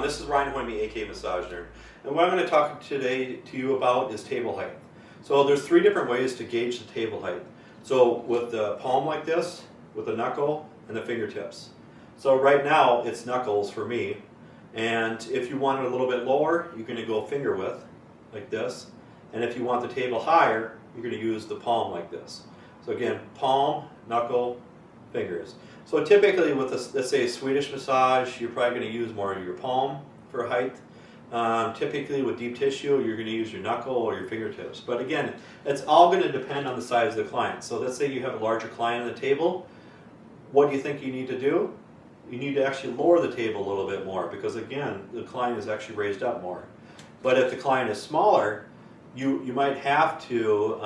This is Ryan Hoyme, aka Massager, and what I'm going to talk today to you about is table height. So there's three different ways to gauge the table height. So with the palm like this, with the knuckle, and the fingertips. So right now it's knuckles for me, and if you want it a little bit lower, you're going to go finger width like this, and if you want the table higher, you're going to use the palm like this. So again, palm, knuckle, fingers. So typically with a, let's say a Swedish massage, you're probably going to use more of your palm for height. Typically with deep tissue, you're going to use your knuckle or your fingertips. But again, it's all going to depend on the size of the client. So let's say you have a larger client on the table. What do you think you need to do? You need to actually lower the table a little bit more because again, the client is actually raised up more. But if the client is smaller, you might have to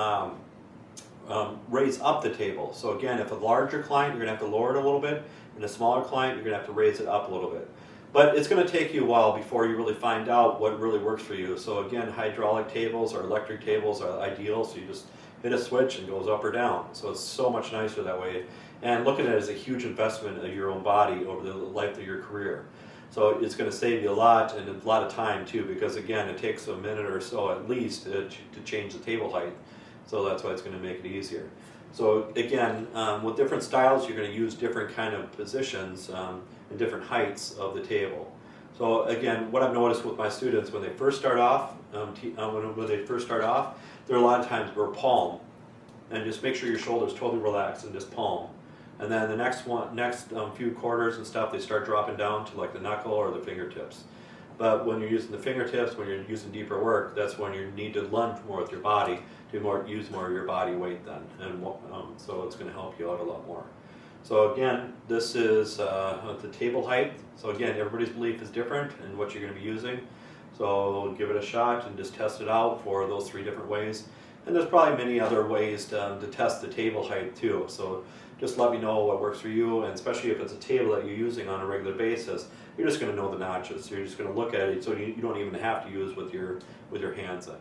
raise up the table. So again, if a larger client, you're going to have to lower it a little bit, and a smaller client, you're going to have to raise it up a little bit. But it's going to take you a while before you really find out what really works for you. So again, hydraulic tables or electric tables are ideal, so you just hit a switch and it goes up or down. So it's so much nicer that way. And look at it as a huge investment of your own body over the life of your career. So it's going to save you a lot and a lot of time too, because again, it takes a minute or so at least to change the table height. So that's why it's going to make it easier. So again, with different styles, you're going to use different kind of positions and different heights of the table. So again, what I've noticed with my students when they first start off, there are a lot of times we're palm, and just make sure your shoulders totally relaxed and just palm. And then the next few quarters and stuff, they start dropping down to like the knuckle or the fingertips. But when you're using the fingertips, when you're using deeper work, that's when you need to lunge more with your body to use more of your body weight then, and so it's going to help you out a lot more. So again, this is the table height. So again, everybody's belief is different in what you're going to be using. So give it a shot and just test it out for those three different ways. And there's probably many other ways to test the table height too. So just let me know what works for you, and especially if it's a table that you're using on a regular basis, you're just going to know the notches. You're just going to look at it, so you don't even have to use with your hands then.